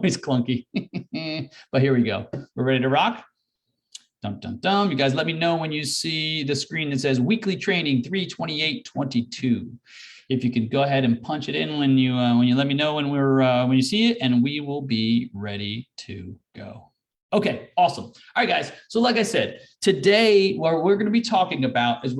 always clunky. But here we go. We're ready to rock. Dum, dum, dum. You guys let me know when you see the screen that says weekly training 32822. If you can go ahead and punch it in when you let me know when you see it, and we will be ready to go. Okay, awesome. All right, guys. So like I said, today what we're going to be talking about is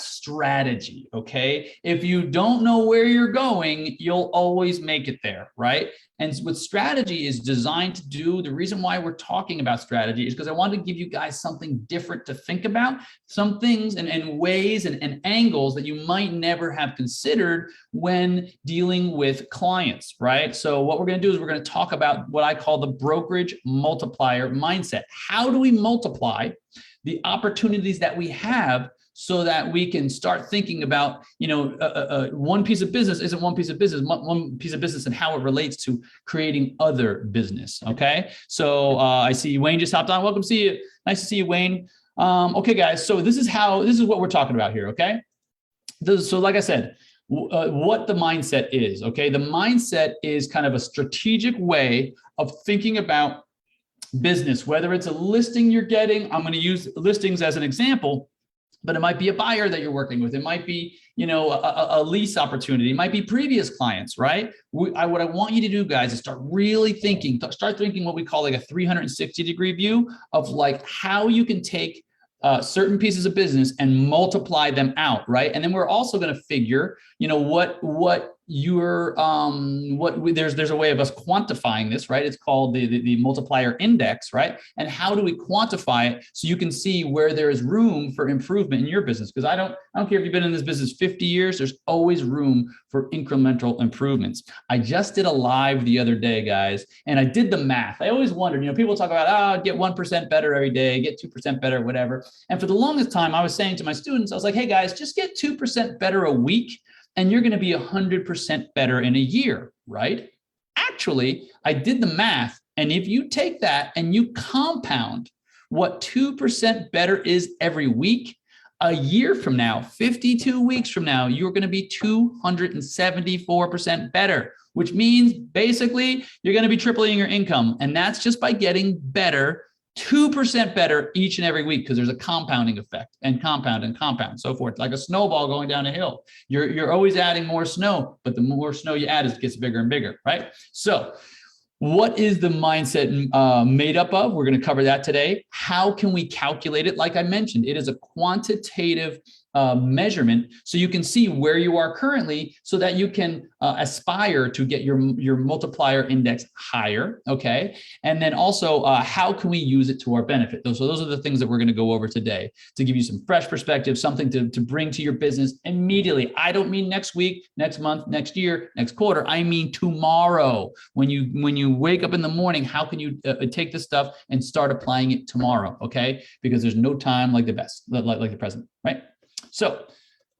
strategy, okay? If you don't know where you're going, you'll always make it there, right? And what strategy is designed to do, the reason why we're talking about strategy is because I want to give you guys something different to think about, some things and ways and angles that you might never have considered when dealing with clients, right? So what we're going to do is we're going to talk about what I call the brokerage multiplier mindset. How do we multiply the opportunities that we have so that we can start thinking about, one piece of business isn't one piece of business and how it relates to creating other business. Okay. So I see Wayne just hopped on. Welcome to see you. Nice to see you, Wayne. Okay, guys. So this is what we're talking about here. Okay. So like I said, what the mindset is. Okay. The mindset is kind of a strategic way of thinking about business, whether it's a listing you're getting. I'm going to use listings as an example, but it might be a buyer that you're working with. It might be, a lease opportunity. It might be previous clients, right? What I want you to do, guys, is start thinking what we call like a 360-degree view of like how you can take certain pieces of business and multiply them out, right? And then we're also going to figure, there's a way of us quantifying this, right? It's called the multiplier index, right? And how do we quantify it so you can see where there is room for improvement in your business? Because I don't care if you've been in this business 50 years, there's always room for incremental improvements. I just did a live the other day, guys, and I did the math. I always wondered, people talk about, get 1% better every day, get 2% better, whatever. And for the longest time, I was saying to my students, I was like, hey guys, just get 2% better a week and you're going to be 100% better in a year, right? Actually, I did the math. And if you take that and you compound what 2% better is every week, a year from now, 52 weeks from now, you're going to be 274% better, which means basically you're going to be tripling your income. And that's just by getting better, 2% better each and every week, because there's a compounding effect, and compound and compound, so forth, like a snowball going down a hill. You're always adding more snow, but the more snow you add, it gets bigger and bigger, right? So what is the mindset made up of? We're going to cover that today. How can we calculate it? Like I mentioned, it is a quantitative measurement, so you can see where you are currently, so that you can aspire to get your multiplier index higher. Okay, and then also how can we use it to our benefit? So those are the things that we're going to go over today to give you some fresh perspective, something to bring to your business immediately. I don't mean next week, next month, next year, next quarter. I mean tomorrow. When you wake up in the morning, how can you take this stuff and start applying it tomorrow? Okay, because there's no time like the present, right? So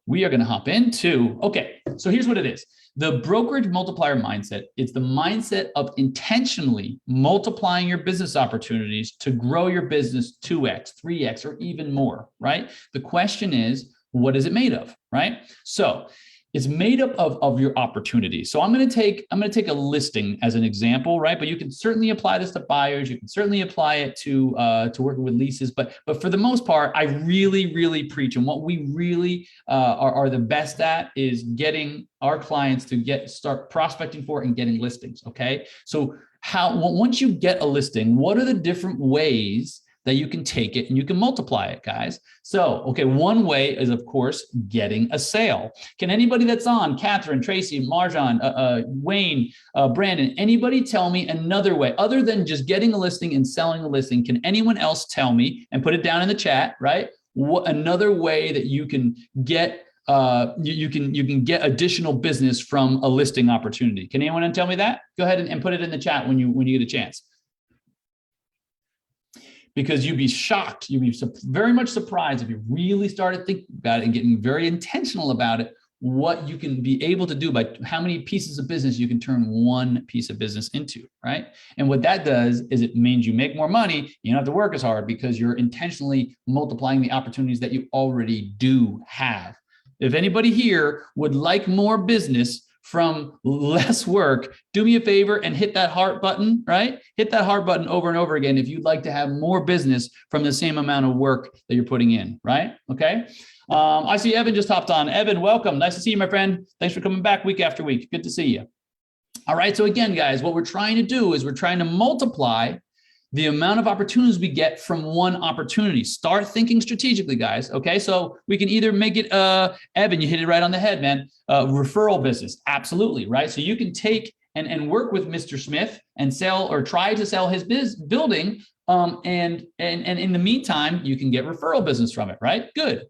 we are going to hop into, okay, so here's what it is. The brokerage multiplier mindset is the mindset of intentionally multiplying your business opportunities to grow your business 2x, 3x, or even more, right? The question is, what is it made of, right? So it's made up of your opportunities. So I'm going to take a listing as an example, right? But you can certainly apply this to buyers. You can certainly apply it to working with leases. But for the most part, I really preach, and what we really are the best at is getting our clients to start prospecting for and getting listings. Okay, so once you get a listing, what are the different ways that you can take it and you can multiply it, guys? So, okay, one way is, of course, getting a sale. Can anybody that's on, Catherine, Tracy, Marjan, Wayne, Brandon, anybody tell me another way other than just getting a listing and selling a listing? Can anyone else tell me, and put it down in the chat, right? What another way that you can get you can get additional business from a listing opportunity? Can anyone tell me that? Go ahead and put it in the chat when you get a chance. Because you'd be shocked, you'd be very much surprised if you really started thinking about it and getting very intentional about it, what you can be able to do by how many pieces of business you can turn one piece of business into, right? And what that does is it means you make more money. You don't have to work as hard because you're intentionally multiplying the opportunities that you already do have. If anybody here would like more business from less work, do me a favor and hit that heart button, right? Hit that heart button over and over again if you'd like to have more business from the same amount of work that you're putting in, right? Okay. I see Evan just hopped on. Evan, welcome. Nice to see you, my friend. Thanks for coming back week after week. Good to see you. All right. So again, guys, what we're trying to do is we're trying to multiply the amount of opportunities we get from one opportunity. Start thinking strategically, guys. Okay. So we can either make it, Evan, you hit it right on the head, man. Referral business. Absolutely. Right. So you can take and work with Mr. Smith and sell or try to sell his building. And in the meantime, you can get referral business from it, right? Good.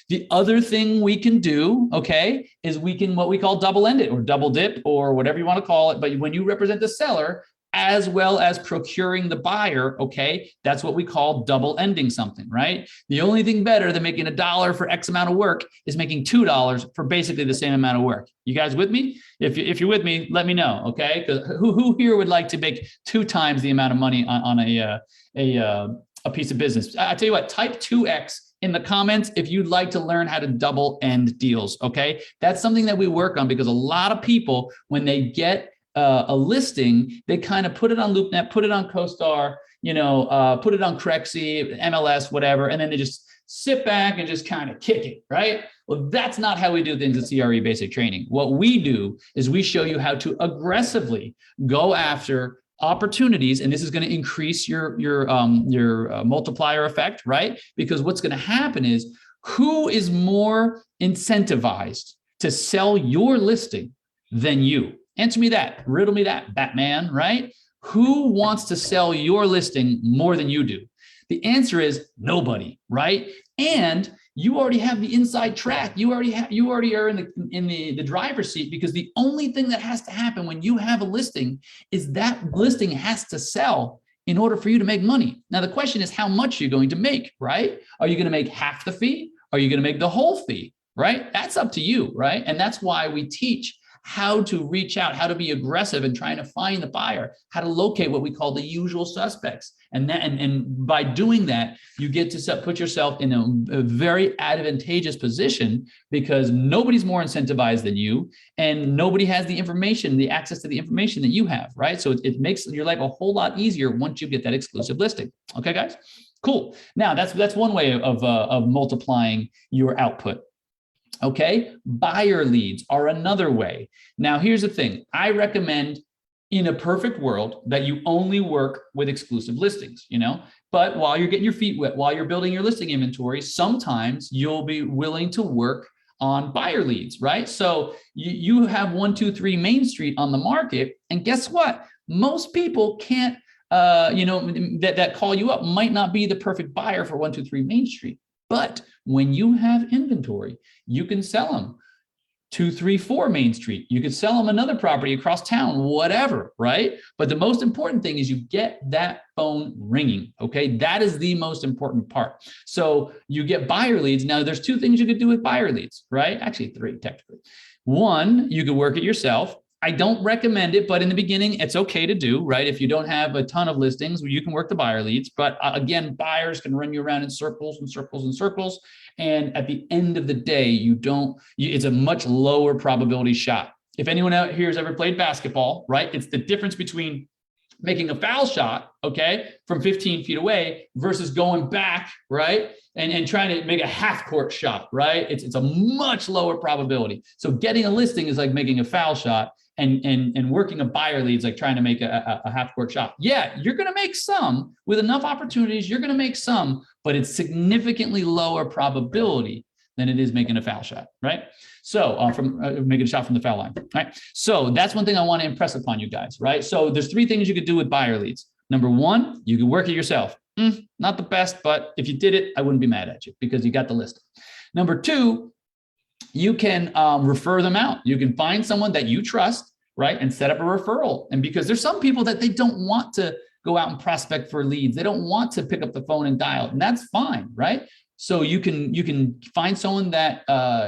The other thing we can do, okay, is we can what we call double end it or double dip or whatever you want to call it. But when you represent the seller, as well as procuring the buyer, okay, that's what we call double ending something, right? The only thing better than making $1 for X amount of work is making $2 for basically the same amount of work. You guys with me? If you're with me, let me know, okay? Because who here would like to make 2 times the amount of money on a piece of business? I tell you what, type 2X in the comments if you'd like to learn how to double end deals, okay? That's something that we work on because a lot of people, when they get a listing, they kind of put it on LoopNet, put it on CoStar, put it on Crexy, MLS, whatever, and then they just sit back and just kind of kick it, right? Well, that's not how we do things at CRE Basic Training. What we do is we show you how to aggressively go after opportunities, and this is going to increase your multiplier effect, right? Because what's going to happen is who is more incentivized to sell your listing than you? Answer me that, riddle me that, Batman, right? Who wants to sell your listing more than you do? The answer is nobody, right? And you already have the inside track. You already are in the driver's seat, because the only thing that has to happen when you have a listing is that listing has to sell in order for you to make money. Now, the question is how much you're going to make, right? Are you going to make half the fee? Are you going to make the whole fee, right? That's up to you, right? And that's why we teach how to reach out, how to be aggressive in trying to find the buyer, how to locate what we call the usual suspects. And by doing that, you get to put yourself in a very advantageous position, because nobody's more incentivized than you, and nobody has the information, the access to the information that you have, right? So it makes your life a whole lot easier once you get that exclusive listing. Okay, guys? Cool. Now, that's one way of multiplying your output. Okay, buyer leads are another way. Now, here's the thing. I recommend in a perfect world that you only work with exclusive listings, but while you're getting your feet wet, while you're building your listing inventory, sometimes you'll be willing to work on buyer leads, right? So you have 123 Main Street on the market, and guess what? Most people can't, that call you up might not be the perfect buyer for 123 Main Street. But when you have inventory, you can sell them 234 Main Street. You could sell them another property across town, whatever, right? But the most important thing is you get that phone ringing, okay? That is the most important part. So you get buyer leads. Now, there's 2 things you could do with buyer leads, right? Actually, 3 technically. 1, you could work it yourself. I don't recommend it, but in the beginning, it's okay to do, right? If you don't have a ton of listings, you can work the buyer leads. But again, buyers can run you around in circles and circles and circles. And at the end of the day, it's a much lower probability shot. If anyone out here has ever played basketball, right? It's the difference between making a foul shot, okay, from 15 feet away versus going back, right? And trying to make a half court shot, right? It's a much lower probability. So getting a listing is like making a foul shot. And working a buyer leads like trying to make a half court shot. Yeah, you're going to make some with enough opportunities. You're going to make some, but it's significantly lower probability than it is making a foul shot, right? So from making a shot from the foul line, right? So that's one thing I want to impress upon you guys, right? So there's 3 things you could do with buyer leads. Number 1, you can work it yourself. Not the best, but if you did it, I wouldn't be mad at you because you got the listing. Number 2, you can refer them out. You can find someone that you trust, right? And set up a referral. And because there's some people that they don't want to go out and prospect for leads. They don't want to pick up the phone and dial, and that's fine, right? So you can find someone that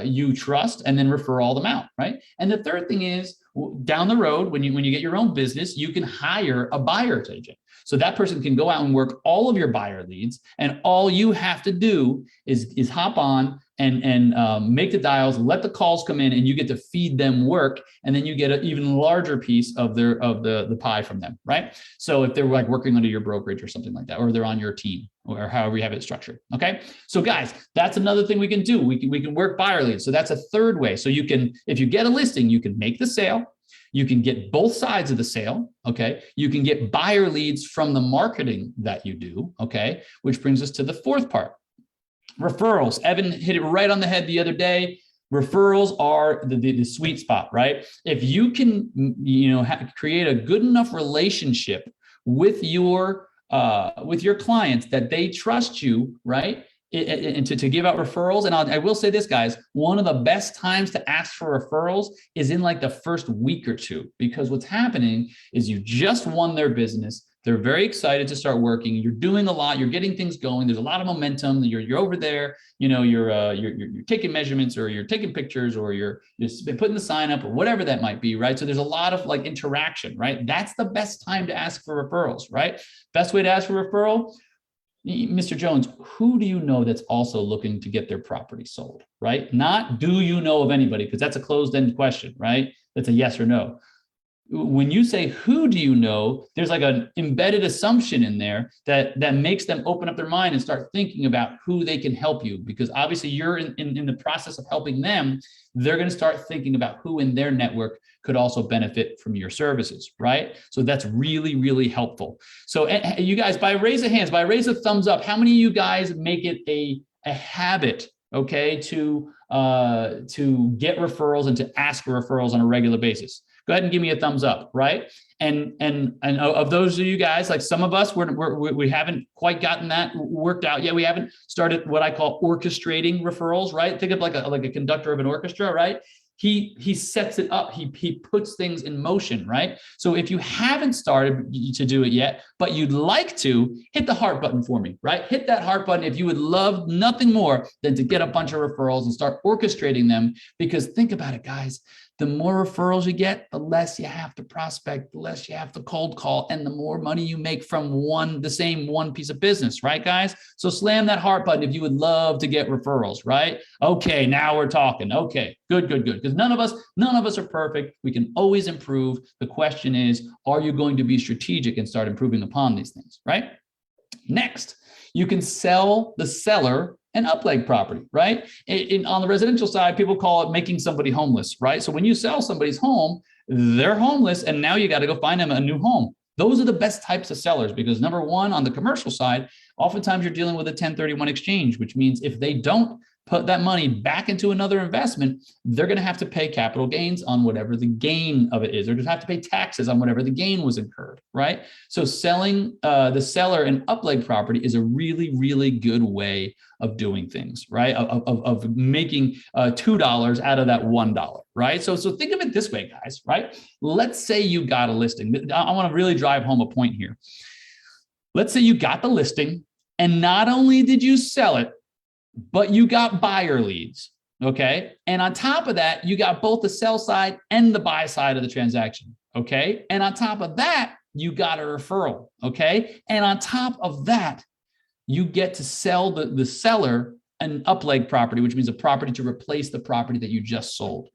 you trust and then refer all them out, right? And the third thing is down the road, when you get your own business, you can hire a buyer's agent. So that person can go out and work all of your buyer leads, and all you have to do is hop on, and make the dials, let the calls come in, and you get to feed them work, and then you get an even larger piece of the pie from them, right? So if they're like working under your brokerage or something like that, or they're on your team, or however you have it structured. Okay, so guys, that's another thing we can do. We can work buyer leads. So that's a third way. So you can, if you get a listing, you can make the sale. You can get both sides of the sale, okay? You can get buyer leads from the marketing that you do, okay? Which brings us to the fourth part, referrals. Evan hit it right on the head the other day. Referrals are the sweet spot, right? If you can, create a good enough relationship with your clients that they trust you, right? And to give out referrals. And I will say this, guys, one of the best times to ask for referrals is in like the first week or two, because what's happening is you just won their business. They're very excited to start working. You're doing a lot. You're getting things going. There's a lot of momentum. You're over there. You're taking measurements, or you're taking pictures, or you're putting the sign up, or whatever that might be, right? So there's a lot of like interaction, right? That's the best time to ask for referrals, right? Best way to ask for referral. Mr. Jones, who do you know that's also looking to get their property sold, right? Not do you know of anybody, because that's a closed-end question, right? That's a yes or no. When you say who do you know, there's like an embedded assumption in there that makes them open up their mind and start thinking about who they can help you, because obviously you're in the process of helping them. They're going to start thinking about who in their network could also benefit from your services, right? So that's really, really helpful. So you guys, by raise of hands, by raise of thumbs up, how many of you guys make it a habit, okay, to get referrals and to ask for referrals on a regular basis? Go ahead and give me a thumbs up, right? And of those of you guys, like some of us, we haven't quite gotten that worked out yet. We haven't started what I call orchestrating referrals, right? Think of like a conductor of an orchestra, right? He sets it up. He puts things in motion, right? So if you haven't started to do it yet, but you'd like to, hit the heart button for me, right? Hit that heart button if you would love nothing more than to get a bunch of referrals and start orchestrating them. Because think about it, guys. The more referrals you get, the less you have to prospect, the less you have to cold call, and the more money you make from the same one piece of business, right, guys? So slam that heart button if you would love to get referrals, right? Okay, now we're talking. Okay, good. Because none of us are perfect. We can always improve. The question is, are you going to be strategic and start improving upon these things, right? Next, you can sell the seller an upleg property, right? On the residential side, people call it making somebody homeless, right? So when you sell somebody's home, they're homeless, and now you got to go find them a new home. Those are the best types of sellers, because number one, on the commercial side, oftentimes you're dealing with a 1031 exchange, which means if they don't put that money back into another investment, they're going to have to pay capital gains on whatever the gain of it is. They're going to have to pay taxes on whatever the gain was incurred, right? So selling the seller an upleg property is a really, really good way of doing things, right? Of making $2 out of that $1, right? So think of it this way, guys, right? Let's say you got a listing. I want to really drive home a point here. Let's say you got the listing, and not only did you sell it, but you got buyer leads, okay? And on top of that, you got both the sell side and the buy side of the transaction, okay? And on top of that, you got a referral, okay? And on top of that, you get to sell the seller an upleg property, which means a property to replace the property that you just sold.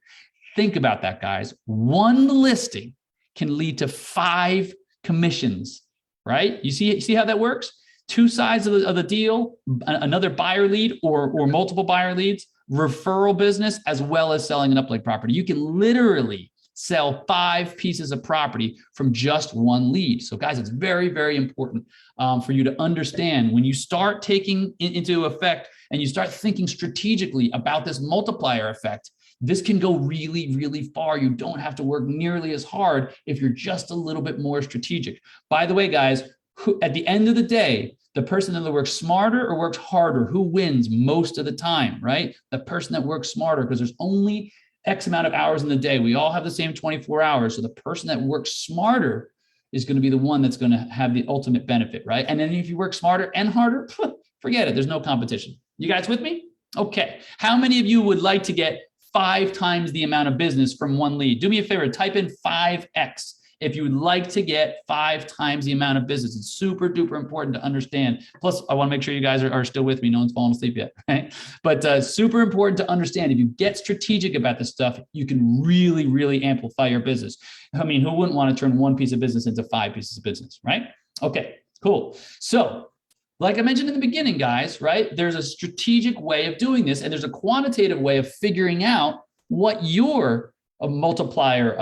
Think about that, guys. One listing can lead to 5 commissions, right? You see how that works? 2 sides of the deal, another buyer lead or multiple buyer leads, referral business, as well as selling an upleg property. You can literally sell 5 pieces of property from just one lead. So guys, it's very, very important for you to understand when you start taking into effect and you start thinking strategically about this multiplier effect. This can go really, really far. You don't have to work nearly as hard if you're just a little bit more strategic. By the way, guys, at the end of the day, the person that works smarter or works harder, who wins most of the time, right? The person that works smarter, because there's only X amount of hours in the day. We all have the same 24 hours. So the person that works smarter is going to be the one that's going to have the ultimate benefit, right? And then if you work smarter and harder, forget it. There's no competition. You guys with me? Okay. How many of you would like to get 5 times the amount of business from one lead? Do me a favor, type in 5X. if you would like to get 5 times the amount of business. It's super duper important to understand. Plus, I want to make sure you guys are still with me. No one's fallen asleep yet, right? But super important to understand. If you get strategic about this stuff, you can really, really amplify your business. I mean, who wouldn't want to turn one piece of business into 5 pieces of business, right? Okay, cool. So, like I mentioned in the beginning, guys, right? There's a strategic way of doing this, and there's a quantitative way of figuring out what your multiplier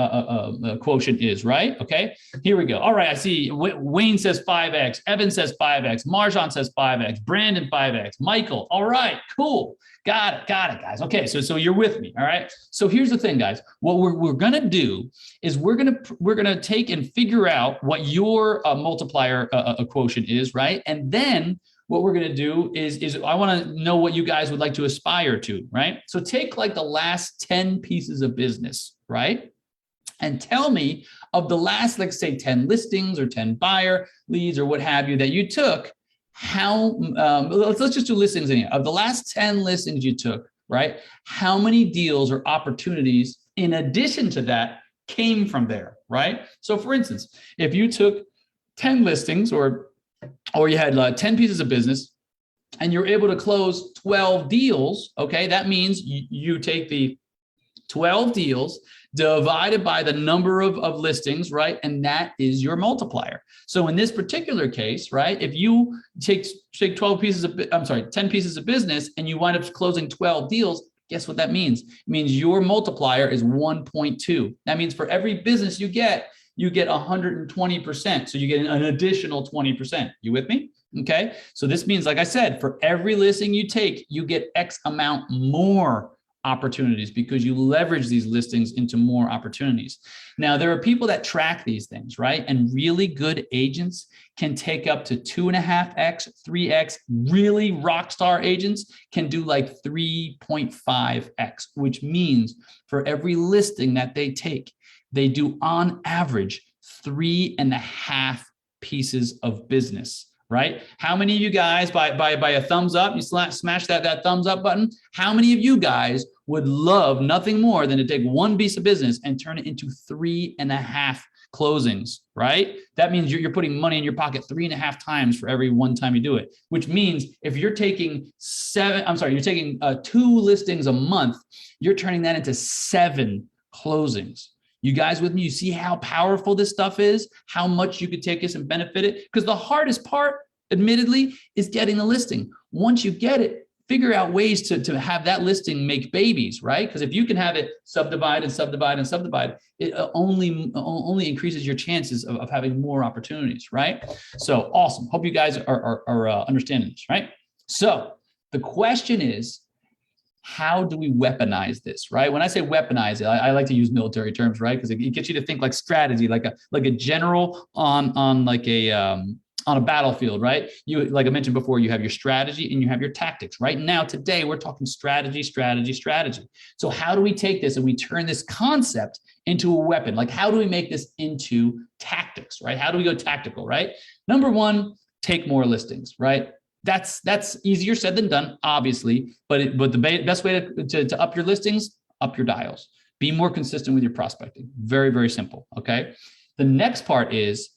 quotient is, right? Okay, here we go. All right, I see Wayne says 5x, Evan says 5x, Marjan says 5x, Brandon 5x, Michael. All right, cool. Got it, guys. Okay, so you're with me, all right? So here's the thing, guys. What we're gonna do is we're gonna take and figure out what your multiplier quotient is, right? And then what we're gonna do is I wanna know what you guys would like to aspire to, right? So take like the last 10 pieces of business, right? And tell me of the last, like say 10 listings or 10 buyer leads or what have you that you took, how, let's just do listings in here. Of the last 10 listings you took, right? How many deals or opportunities in addition to that came from there, right? So for instance, if you took 10 listings or you had 10 pieces of business and you're able to close 12 deals, okay, that means you take the 12 deals divided by the number of listings, right? And that is your multiplier. So in this particular case, right, if you take 10 pieces of business and you wind up closing 12 deals, guess what that means? It means your multiplier is 1.2. That means for every business you get 120%. So you get an additional 20%. You with me? Okay. So this means, like I said, for every listing you take, you get X amount more opportunities because you leverage these listings into more opportunities. Now, there are people that track these things, right? And really good agents can take up to 2.5x, 3x. Really rock star agents can do like 3.5x, which means for every listing that they take, they do on average 3.5 pieces of business. Right? How many of you guys, by a thumbs up, you smash that thumbs up button? How many of you guys would love nothing more than to take one piece of business and turn it into 3.5 closings, right? That means you're putting money in your pocket 3.5 times for every one time you do it, which means if you're taking 2 listings a month, you're turning that into 7 closings. You guys with me? You see how powerful this stuff is, how much you could take this and benefit it? Because the hardest part, admittedly, is getting the listing. Once you get it, figure out ways to have that listing make babies, right? Because if you can have it subdivide and subdivide and subdivide, it only increases your chances of having more opportunities, right? So awesome. Hope you guys are understanding this, right? So the question is, how do we weaponize this, right? When I say weaponize it, I like to use military terms, right? Because it gets you to think like strategy, like a general on a battlefield, right? You, like I mentioned before, you have your strategy and you have your tactics. Right now, today, we're talking strategy. So how do we take this and we turn this concept into a weapon? Like, how do we make this into tactics, right? How do we go tactical, right? Number one, take more listings, right? That's easier said than done, obviously, but the best way to up your listings, up your dials. Be more consistent with your prospecting. Very, very simple, okay? The next part is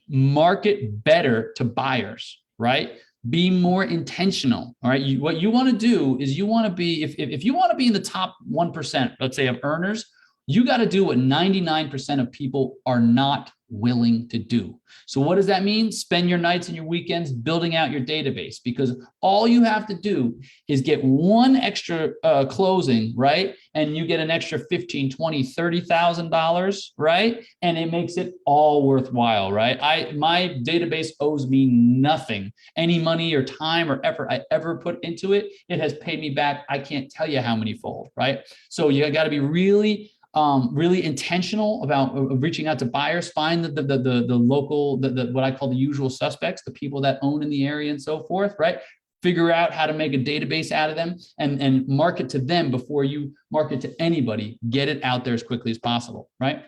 market better to buyers, right? Be more intentional, all right? What you want to do is you want to be, if you want to be in the top 1%, let's say, of earners, you got to do what 99% of people are not willing to do. So what does that mean? Spend your nights and your weekends building out your database, because all you have to do is get one extra closing, right? And you get an extra $15,000, $20,000, $30,000, right? And it makes it all worthwhile, right? My database owes me nothing. Any money or time or effort I ever put into it, it has paid me back. I can't tell you how many fold, right? So you got to be really intentional about reaching out to buyers. Find the local, what I call the usual suspects, the people that own in the area and so forth, right? Figure out how to make a database out of them and market to them before you market to anybody. Get it out there as quickly as possible, right?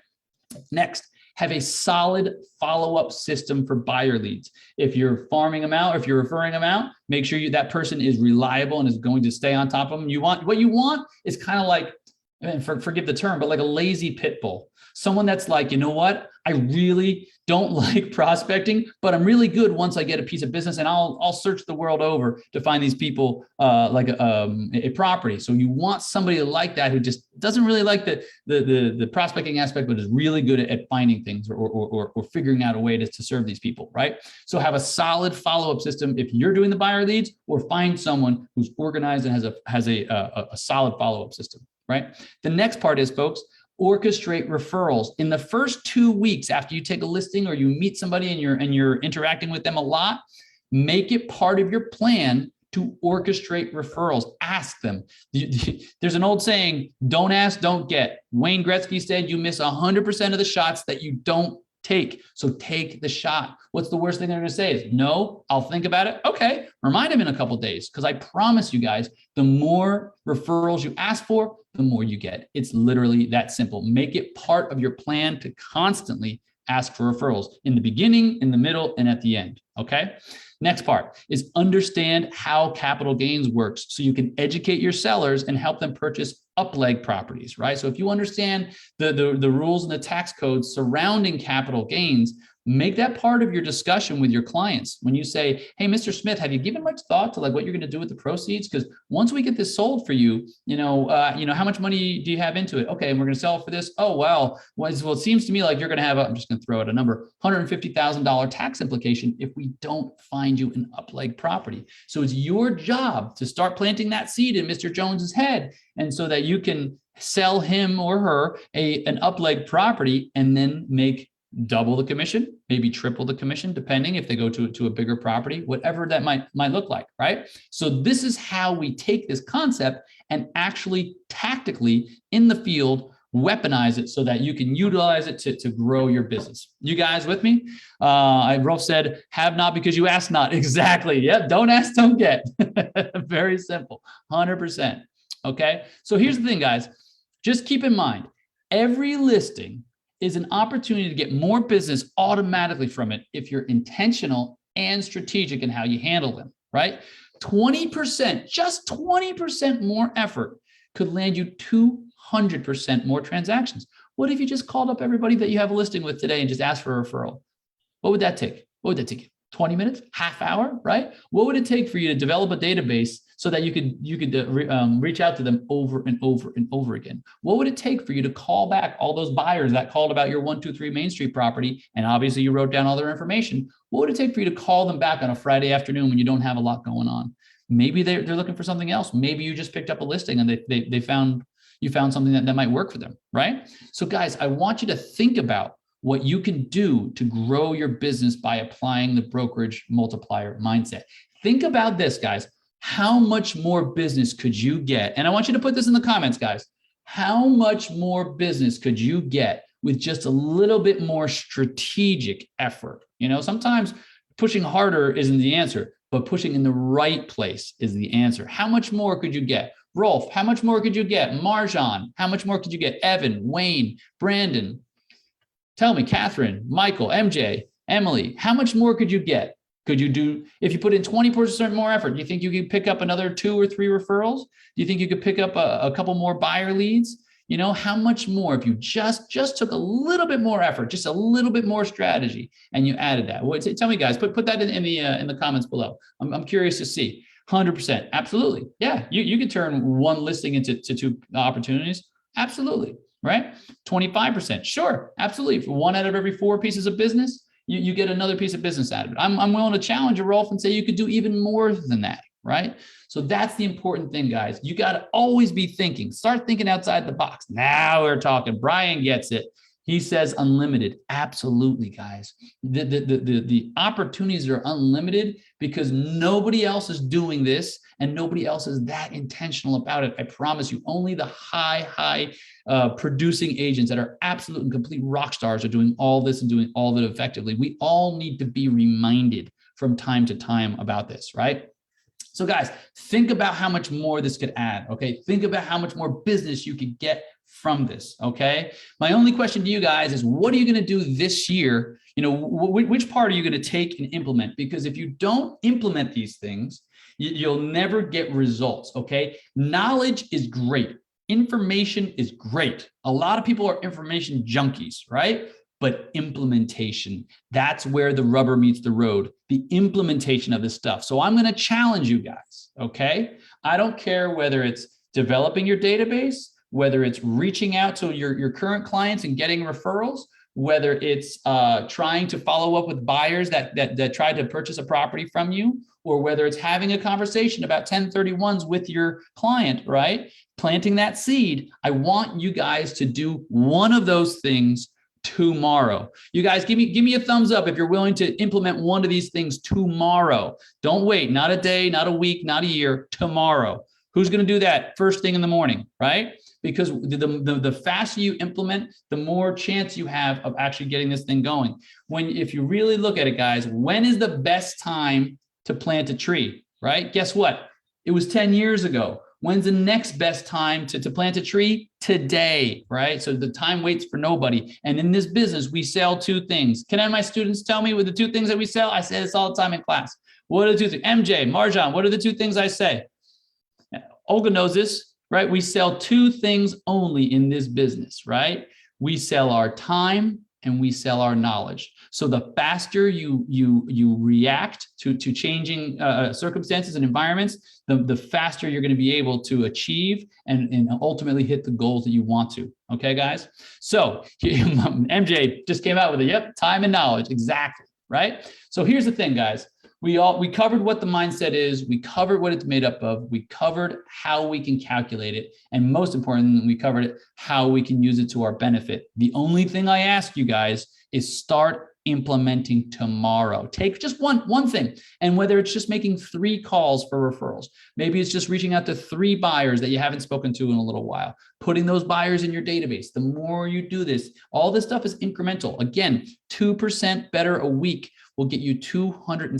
Next, have a solid follow-up system for buyer leads. If you're farming them out, or if you're referring them out, make sure that person is reliable and is going to stay on top of them. What you want is kind of like and forgive the term, but like a lazy pit bull. Someone that's like, you know what? I really don't like prospecting, but I'm really good once I get a piece of business, and I'll search the world over to find these people like a property. So you want somebody like that who just doesn't really like the prospecting aspect, but is really good at finding things or figuring out a way to serve these people, right? So have a solid follow-up system if you're doing the buyer leads, or find someone who's organized and has a solid follow-up system, right? The next part is, folks, orchestrate referrals. In the first 2 weeks after you take a listing or you meet somebody and you're interacting with them a lot, make it part of your plan to orchestrate referrals. Ask them. There's an old saying, don't ask, don't get. Wayne Gretzky said you miss 100% of the shots that you don't take. So take the shot. What's the worst thing they're going to say is, no, I'll think about it. Okay, remind them in a couple of days, because I promise you guys, the more referrals you ask for, the more you get. It's literally that simple. Make it part of your plan to constantly ask for referrals in the beginning, in the middle, and at the end. Okay. Next part is understand how capital gains works, so you can educate your sellers and help them purchase up-leg properties, right? So if you understand the rules and the tax codes surrounding capital gains, make that part of your discussion with your clients. When you say, hey, Mr. Smith, have you given much thought to like what you're going to do with the proceeds? Because once we get this sold for you, how much money do you have into it? Okay, and we're going to sell it for this. Oh, well, it seems to me like you're going to have, I'm just going to throw out a number, $150,000 tax implication if we don't find you an up-leg property. So it's your job to start planting that seed in Mr. Jones's head, and so that you can sell him or her an up-leg property and then make double the commission, maybe triple the commission, depending if they go to a bigger property, whatever that might look like, right? So this is how we take this concept and actually tactically in the field weaponize it so that you can utilize it to grow your business. You guys with me? Rolf said, have not because you ask not. Exactly. Yep. Don't ask, don't get. Very simple. 100%. Okay. So here's the thing, guys. Just keep in mind, every listing is an opportunity to get more business automatically from it if you're intentional and strategic in how you handle them, right? 20%, just 20% more effort could land you 200% more transactions. What if you just called up everybody that you have a listing with today and just asked for a referral? What would that take? What would that take you? 20 minutes, half hour, right? What would it take for you to develop a database so that you could reach out to them over and over and over again? What would it take for you to call back all those buyers that called about your 123 Main Street property, and obviously you wrote down all their information? What would it take for you to call them back on a Friday afternoon when you don't have a lot going on? Maybe they're looking for something else. Maybe you just picked up a listing and you found something that might work for them, right? So guys, I want you to think about what you can do to grow your business by applying the brokerage multiplier mindset. Think about this, guys. How much more business could you get? And I want you to put this in the comments, guys. How much more business could you get with just a little bit more strategic effort? Sometimes pushing harder isn't the answer, but pushing in the right place is the answer. How much more could you get? Rolf, how much more could you get? Marjan, how much more could you get? Evan, Wayne, Brandon, tell me, Catherine, Michael, MJ, Emily, how much more could you get? Could you do, if you put in 20% more effort, do you think you could pick up another 2 or 3 referrals? Do you think you could pick up a couple more buyer leads? How much more if you just took a little bit more effort, just a little bit more strategy, and you added that? Tell me, guys, put that in the comments below. I'm curious to see. 100%, absolutely. Yeah, you could turn one listing into 2 opportunities. Absolutely, right? 25%, sure, absolutely. For 1 out of every 4 pieces of business, you get another piece of business out of it. I'm willing to challenge you, Rolf, and say you could do even more than that, right? So that's the important thing, guys. You got to always be thinking. Start thinking outside the box. Now we're talking. Brian gets it. He says unlimited. Absolutely, guys. The opportunities are unlimited because nobody else is doing this and nobody else is that intentional about it. I promise you, only the high producing agents that are absolute and complete rock stars are doing all this and doing all of it effectively. We all need to be reminded from time to time about this, right? So guys, think about how much more this could add, okay? Think about how much more business you could get from this, okay? My only question to you guys is, what are you gonna do this year? Which part are you gonna take and implement? Because if you don't implement these things, you'll never get results, okay? Knowledge is great. information is great. A lot of people are information junkies, right? But implementation, that's where the rubber meets the road, the implementation of this stuff. So I'm going to challenge you guys, okay? I don't care whether it's developing your database, whether it's reaching out to your current clients and getting referrals, whether it's trying to follow up with buyers that tried to purchase a property from you, or whether it's having a conversation about 1031s with your client, right? Planting that seed. I want you guys to do one of those things tomorrow. You guys, give me a thumbs up if you're willing to implement one of these things tomorrow. Don't wait, not a day, not a week, not a year, tomorrow. Who's going to do that first thing in the morning, right? Because the faster you implement, the more chance you have of actually getting this thing going. If you really look at it, guys, when is the best time to plant a tree, right? Guess what? It was 10 years ago. When's the next best time to plant a tree? Today, right? So the time waits for nobody. And in this business, we sell two things. Can any of my students tell me what the two things that we sell? I say this all the time in class. What are the two things? MJ, Marjan, what are the two things I say? Olga knows this, right? We sell two things only in this business, right? We sell our time and we sell our knowledge. So the faster you react to changing circumstances and environments, the faster you're going to be able to achieve and ultimately hit the goals that you want to. Okay, guys? So MJ just came out with it. Time and knowledge. Exactly, right? So here's the thing, guys. We covered what the mindset is. We covered what it's made up of. We covered how we can calculate it. And most important, we covered it, how we can use it to our benefit. The only thing I ask you guys is start implementing tomorrow. Take just one thing. And whether it's just making 3 calls for referrals, maybe it's just reaching out to 3 buyers that you haven't spoken to in a little while, putting those buyers in your database. The more you do this, all this stuff is incremental. Again, 2% better a week will get you 270